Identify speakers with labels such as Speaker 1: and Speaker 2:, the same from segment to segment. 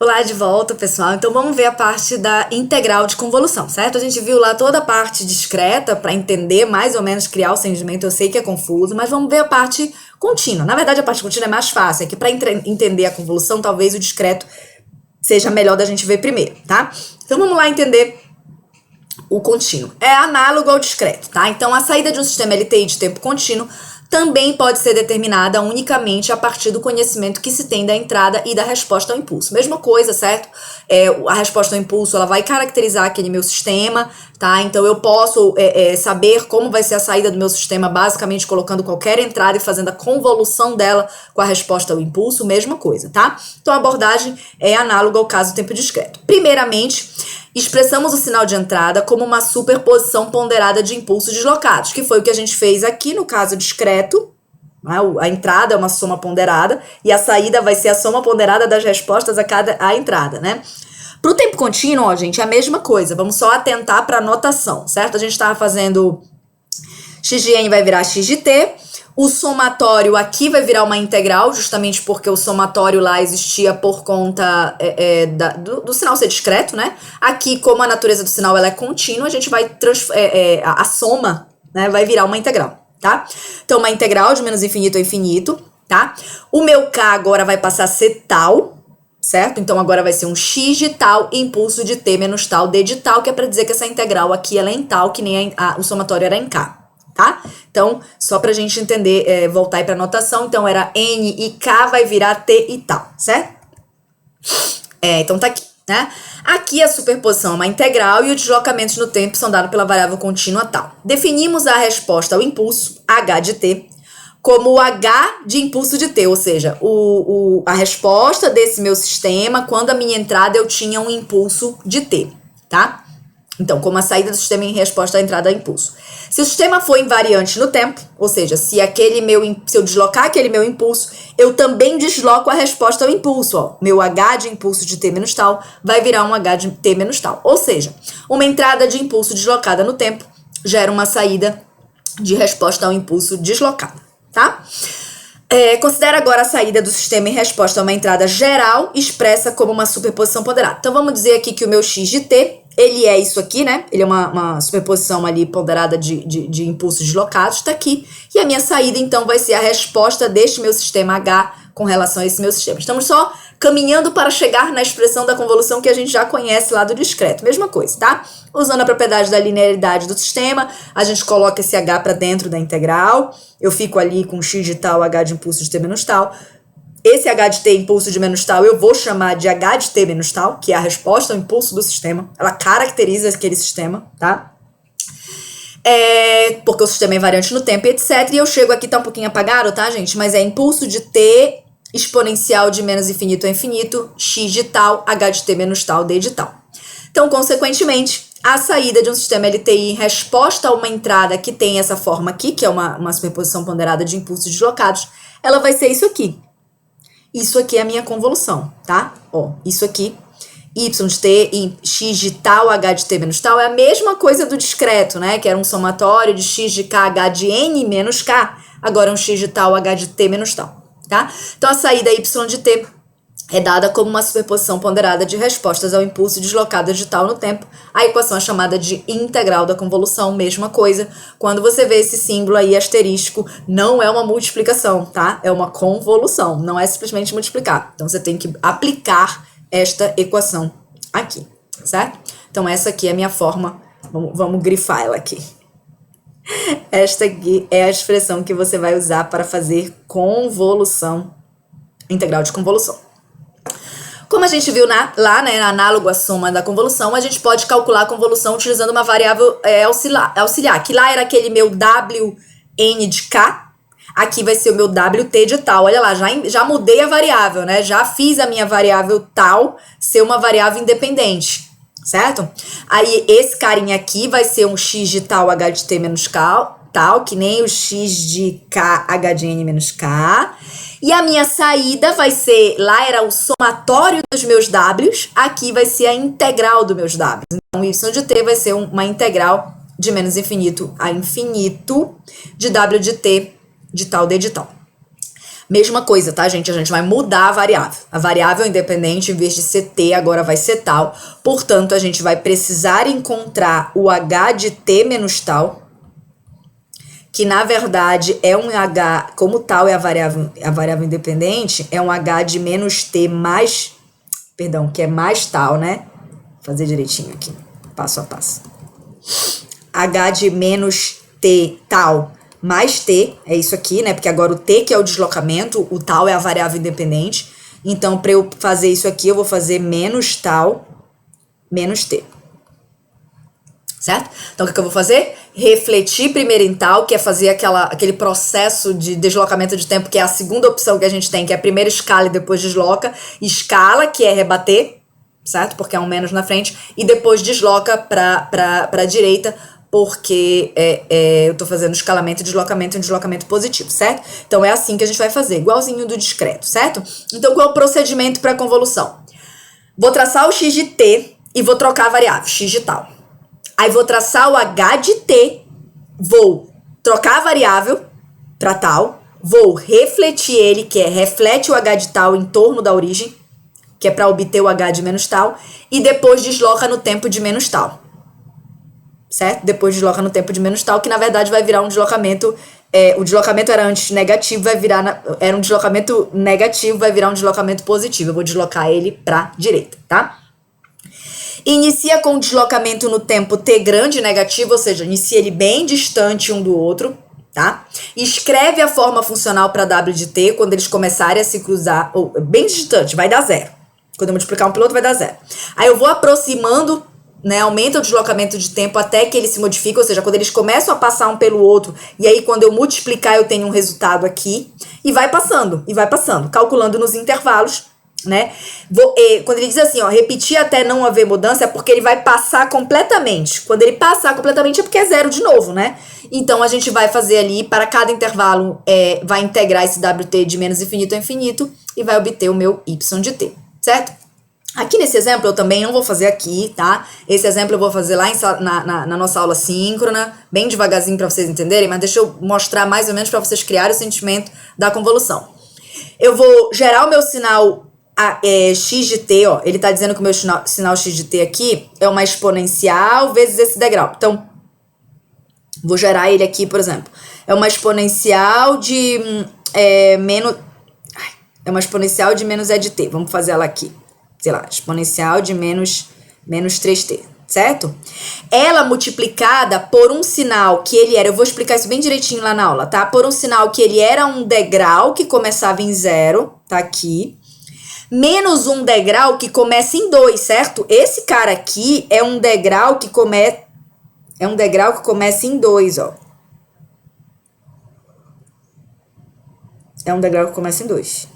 Speaker 1: Olá de volta, pessoal. Então vamos ver a parte da integral de convolução, certo? A gente viu lá toda a parte discreta para entender, mais ou menos, criar o segmento. Eu sei que é confuso, mas vamos ver a parte contínua. Na verdade, a parte contínua é mais fácil, é que para entender a convolução, talvez o discreto seja melhor da gente ver primeiro, tá? Então vamos lá entender o contínuo. É análogo ao discreto, tá? Então a saída de um sistema LTI de tempo contínuo também pode ser determinada unicamente a partir do conhecimento que se tem da entrada e da resposta ao impulso. Mesma coisa, certo? A resposta ao impulso, ela vai caracterizar aquele meu sistema, tá? Então eu posso saber como vai ser a saída do meu sistema, basicamente colocando qualquer entrada e fazendo a convolução dela com a resposta ao impulso, mesma coisa, tá? Então a abordagem é análoga ao caso do tempo discreto. Primeiramente, expressamos o sinal de entrada como uma superposição ponderada de impulsos deslocados, que foi o que a gente fez aqui no caso discreto. A entrada é uma soma ponderada e a saída vai ser a soma ponderada das respostas a entrada, né? Para o tempo contínuo, ó, gente, é a mesma coisa. Vamos só atentar para a notação, certo? A gente estava fazendo x de n vai virar x de t. O somatório aqui vai virar uma integral, justamente porque o somatório lá existia por conta do sinal ser discreto, né? Aqui, como a natureza do sinal ela é contínua, a gente vai a soma, né, vai virar uma integral, tá? Então, uma integral de menos infinito a infinito, tá? O meu k agora vai passar a ser tal, certo? Então, agora vai ser um x de tal, impulso de t menos tal, d de tal, que é para dizer que essa integral aqui ela é em tal, que nem o somatório era em k. Tá? Então, só pra gente entender, voltar aí pra notação, então era n e k vai virar t e tal, certo? Então tá aqui, né? Aqui a superposição é uma integral e os deslocamentos no tempo são dados pela variável contínua tal. Definimos a resposta ao impulso, h de t, como o h de impulso de t, ou seja, a resposta desse meu sistema quando a minha entrada eu tinha um impulso de t, tá? Então, como a saída do sistema em resposta à entrada a impulso. Se o sistema for invariante no tempo, ou seja, se eu deslocar aquele meu impulso, eu também desloco a resposta ao impulso. Ó. Meu h de impulso de t menos tal vai virar um h de t menos tal. Ou seja, uma entrada de impulso deslocada no tempo gera uma saída de resposta ao impulso deslocada, tá? Considera agora a saída do sistema em resposta a uma entrada geral expressa como uma superposição ponderada. Então, vamos dizer aqui que o meu x de t, ele é isso aqui, né? Ele é uma superposição ali ponderada de impulsos deslocados, tá aqui. E a minha saída, então, vai ser a resposta deste meu sistema H com relação a esse meu sistema. Estamos só caminhando para chegar na expressão da convolução que a gente já conhece lá do discreto. Mesma coisa, tá? Usando a propriedade da linearidade do sistema, a gente coloca esse H para dentro da integral. Eu fico ali com x de tal, H de impulso de t menos tal. Esse H de t, impulso de menos tal, eu vou chamar de H de t menos tal, que é a resposta ao impulso do sistema. Ela caracteriza aquele sistema, tá? Porque o sistema é invariante no tempo, etc. E eu chego aqui, tá um pouquinho apagado, tá, gente? Mas é impulso de t exponencial de menos infinito a infinito, x de tal, H de t menos tal, d de tal. Então, consequentemente, a saída de um sistema LTI em resposta a uma entrada que tem essa forma aqui, que é uma superposição ponderada de impulsos deslocados, ela vai ser isso aqui. Isso aqui é a minha convolução, tá? Ó, isso aqui, y de t e x de tal, h de t menos tal, é a mesma coisa do discreto, né? Que era um somatório de x de k, h de n menos k. Agora é um x de tal, h de t menos tal, tá? Então, a saída y de t é dada como uma superposição ponderada de respostas ao impulso deslocado de tal no tempo. A equação é chamada de integral da convolução, mesma coisa. Quando você vê esse símbolo aí asterístico, não é uma multiplicação, tá? É uma convolução, não é simplesmente multiplicar. Então, você tem que aplicar esta equação aqui, certo? Então, essa aqui é a minha forma, vamos grifar ela aqui. Esta aqui é a expressão que você vai usar para fazer convolução, integral de convolução. Como a gente viu lá, né, análogo à soma da convolução, a gente pode calcular a convolução utilizando uma variável auxiliar, que lá era aquele meu Wn de k, aqui vai ser o meu Wt de tal. Olha lá, já mudei a variável, né? Já fiz a minha variável tal ser uma variável independente, certo? Aí esse carinha aqui vai ser um x de tal, h de t menos k, tal, que nem o x de k, h de n menos k. E a minha saída vai ser, lá era o somatório dos meus w's, aqui vai ser a integral dos meus w's. Então, y de t vai ser uma integral de menos infinito a infinito de w de t de tal, d de tal. Mesma coisa, tá, gente? A gente vai mudar a variável. A variável independente, em vez de ser t, agora vai ser tal. Portanto, a gente vai precisar encontrar o h de t menos tal, que na verdade é um h, como tal é a variável independente, é um h de menos t mais, perdão, que é mais tal, né? Vou fazer direitinho aqui, passo a passo. H de menos t tal mais t, é isso aqui, né? Porque agora o t que é o deslocamento, o tal é a variável independente. Então, para eu fazer isso aqui, eu vou fazer menos tal menos t. Certo? Então, o que eu vou fazer? Refletir primeiro em tal, que é fazer aquele processo de deslocamento de tempo, que é a segunda opção que a gente tem, que é primeiro escala e depois desloca. Escala, que é rebater, certo? Porque é um menos na frente. E depois desloca para a direita, porque eu tô fazendo escalamento e deslocamento, um deslocamento positivo, certo? Então, é assim que a gente vai fazer, igualzinho do discreto, certo? Então, qual é o procedimento para convolução? Vou traçar o x de t e vou trocar a variável, x de tal. Aí, vou traçar o h de t, vou trocar a variável para tal, vou refletir ele, que é reflete o h de tal em torno da origem, que é para obter o h de menos tal, e depois desloca no tempo de menos tal. Certo? Depois desloca no tempo de menos tal, que na verdade vai virar um deslocamento, o deslocamento era antes negativo, era um deslocamento negativo, vai virar um deslocamento positivo. Eu vou deslocar ele pra direita, tá? Inicia com o deslocamento no tempo t grande negativo, ou seja, inicia ele bem distante um do outro, tá? Escreve a forma funcional para w de t quando eles começarem a se cruzar, ou bem distante, vai dar zero. Quando eu multiplicar um pelo outro, vai dar zero. Aí eu vou aproximando, né, aumenta o deslocamento de tempo até que ele se modifique, ou seja, quando eles começam a passar um pelo outro, e aí quando eu multiplicar eu tenho um resultado aqui, e vai passando, calculando nos intervalos, né? Quando ele diz assim, ó, repetir até não haver mudança, é porque ele vai passar completamente. Quando ele passar completamente é porque é zero de novo, né? Então a gente vai fazer ali, para cada intervalo, vai integrar esse WT de menos infinito a infinito, e vai obter o meu Y de t, certo? Aqui nesse exemplo eu também não vou fazer aqui, tá? Esse exemplo eu vou fazer lá na nossa aula síncrona, bem devagarzinho para vocês entenderem, mas deixa eu mostrar mais ou menos para vocês criarem o sentimento da convolução. Eu vou gerar o meu sinal x de t, ó, ele tá dizendo que o meu sinal x de t aqui é uma exponencial vezes esse degrau. Então, vou gerar ele aqui, por exemplo. É uma exponencial de menos e de t. Vamos fazer ela aqui. Sei lá, exponencial de menos 3t, certo? Ela multiplicada por um sinal que ele era, eu vou explicar isso bem direitinho lá na aula, tá? Por um sinal que ele era um degrau que começava em 0, tá aqui, menos um degrau que começa em 2, certo? Esse cara aqui é um degrau que começa em 2, ó. É um degrau que começa em 2.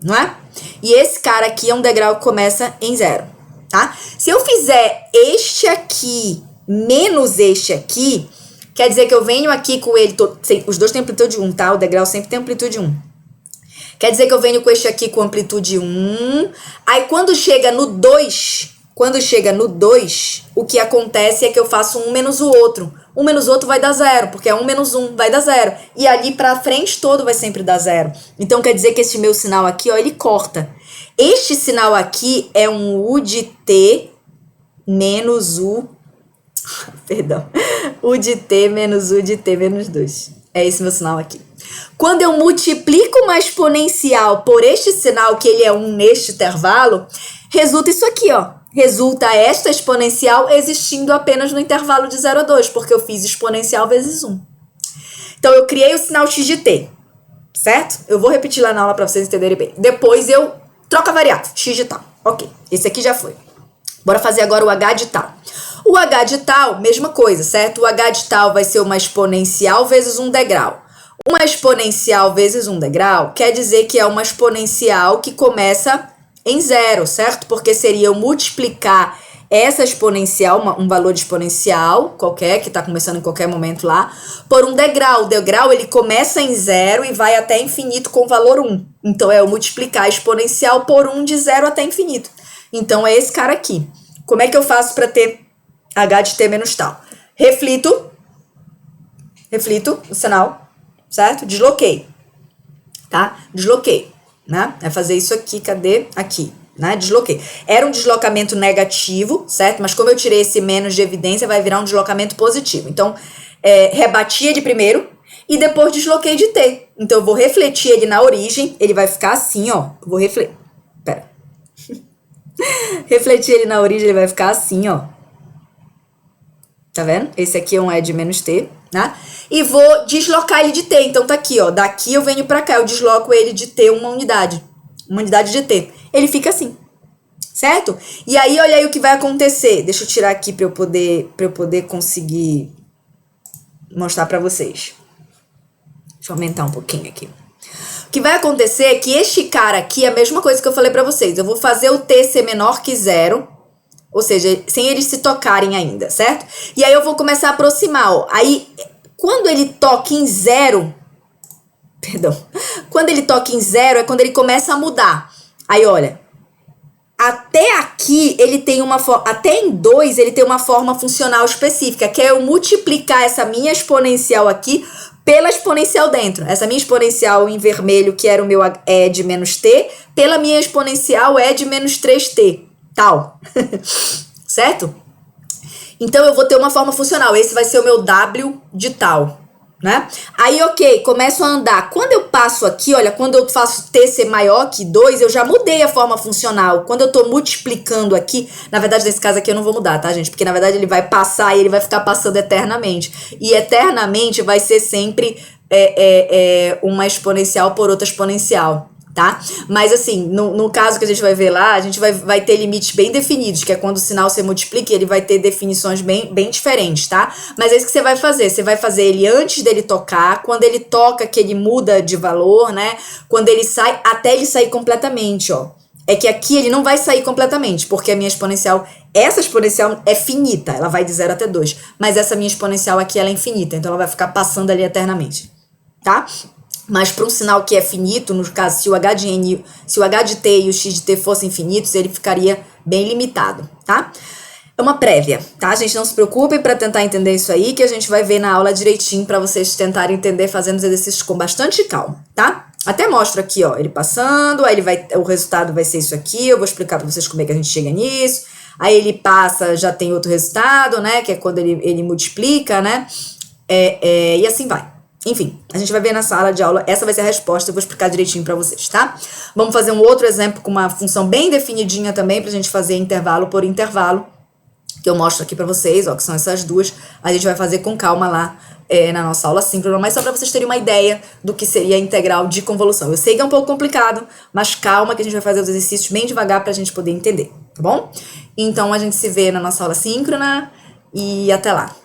Speaker 1: Não é? E esse cara aqui é um degrau que começa em 0, tá? Se eu fizer este aqui menos este aqui, quer dizer que eu venho aqui com ele, os dois têm amplitude 1, tá? O degrau sempre tem amplitude 1. Quer dizer que eu venho com este aqui com amplitude 1, aí quando chega no 2, o que acontece é que eu faço um menos o outro. Um menos o outro vai dar zero, porque é 1 menos 1 vai dar zero. E ali pra frente todo vai sempre dar zero. Então quer dizer que esse meu sinal aqui, ó, ele corta. Este sinal aqui é um U de T menos U... Perdão. U de T menos U de T menos 2. É esse meu sinal aqui. Quando eu multiplico uma exponencial por este sinal, que ele é 1 neste intervalo, resulta isso aqui, ó. Resulta esta exponencial existindo apenas no intervalo de 0 a 2, porque eu fiz exponencial vezes 1. Então, eu criei o sinal x de t, certo? Eu vou repetir lá na aula para vocês entenderem bem. Depois, eu troco a variável, x de tal. Ok, esse aqui já foi. Bora fazer agora o h de tal. O h de tal, mesma coisa, certo? O h de tal vai ser uma exponencial vezes um degrau. Uma exponencial vezes um degrau quer dizer que é uma exponencial que começa em 0, certo? Porque seria eu multiplicar essa exponencial, um valor de exponencial qualquer, que está começando em qualquer momento lá, por um degrau. O degrau, ele começa em 0 e vai até infinito com o valor 1. Então, é eu multiplicar a exponencial por 1 de 0 até infinito. Então, é esse cara aqui. Como é que eu faço para ter h de t menos tal? Reflito o sinal, certo? Desloquei. tá? Desloquei, né? Vai fazer isso aqui, cadê? Aqui, né? Desloquei. Era um deslocamento negativo, certo? Mas como eu tirei esse menos de evidência, vai virar um deslocamento positivo. Então, rebati ele primeiro e depois desloquei de T. Então, eu vou refletir ele na origem, ele vai ficar assim, ó. Vou refletir. Pera. Refletir ele na origem, ele vai ficar assim, ó. Tá vendo? Esse aqui é um E de menos T, né? E vou deslocar ele de T. Então, tá aqui, ó. Daqui eu venho pra cá, eu desloco ele de T uma unidade. Uma unidade de T. Ele fica assim, certo? E aí, olha aí o que vai acontecer. Deixa eu tirar aqui pra eu poder conseguir mostrar pra vocês. Deixa eu aumentar um pouquinho aqui. O que vai acontecer é que este cara aqui é a mesma coisa que eu falei pra vocês. Eu vou fazer o T ser menor que 0, ou seja, sem eles se tocarem ainda, certo? E aí eu vou começar a aproximar, ó. Aí, quando ele toca em 0, perdão, quando ele toca em 0 é quando ele começa a mudar. Aí, olha, até aqui ele tem uma forma, até em 2 ele tem uma forma funcional específica, que é eu multiplicar essa minha exponencial aqui pela exponencial dentro. Essa minha exponencial em vermelho, que era o meu E de menos T, pela minha exponencial E de menos 3T, tal. Certo? Então, eu vou ter uma forma funcional. Esse vai ser o meu W de tal, né? Aí, ok, começo a andar. Quando eu passo aqui, olha, quando eu faço T ser maior que 2, eu já mudei a forma funcional. Quando eu tô multiplicando aqui, na verdade, nesse caso aqui eu não vou mudar, tá, gente? Porque, na verdade, ele vai passar e ele vai ficar passando eternamente. E eternamente vai ser sempre uma exponencial por outra exponencial, tá? Mas assim, no caso que a gente vai ver lá, a gente vai ter limites bem definidos, que é quando o sinal se multiplica, ele vai ter definições bem diferentes, tá? Mas é isso que você vai fazer. Você vai fazer ele antes dele tocar, quando ele toca que ele muda de valor, né? Quando ele sai, até ele sair completamente, ó. É que aqui ele não vai sair completamente, porque a minha exponencial, essa exponencial é finita, ela vai de 0 até 2, mas essa minha exponencial aqui, ela é infinita, então ela vai ficar passando ali eternamente, tá? Mas para um sinal que é finito, no caso, se o H de T e o X de T fossem infinitos, ele ficaria bem limitado, tá? É uma prévia, tá? Gente, não se preocupem para tentar entender isso aí, que a gente vai ver na aula direitinho para vocês tentarem entender fazendo os exercícios com bastante calma, tá? Até mostro aqui, ó, ele passando, aí o resultado vai ser isso aqui, eu vou explicar para vocês como é que a gente chega nisso. Aí ele passa, já tem outro resultado, né? Que é quando ele multiplica, né? E assim vai. Enfim, a gente vai ver na sala de aula, essa vai ser a resposta, eu vou explicar direitinho pra vocês, tá? Vamos fazer um outro exemplo com uma função bem definidinha também, pra gente fazer intervalo por intervalo, que eu mostro aqui pra vocês, ó, que são essas duas. A gente vai fazer com calma lá na nossa aula síncrona, mas só pra vocês terem uma ideia do que seria a integral de convolução. Eu sei que é um pouco complicado, mas calma que a gente vai fazer os exercícios bem devagar pra gente poder entender, tá bom? Então, a gente se vê na nossa aula síncrona e até lá.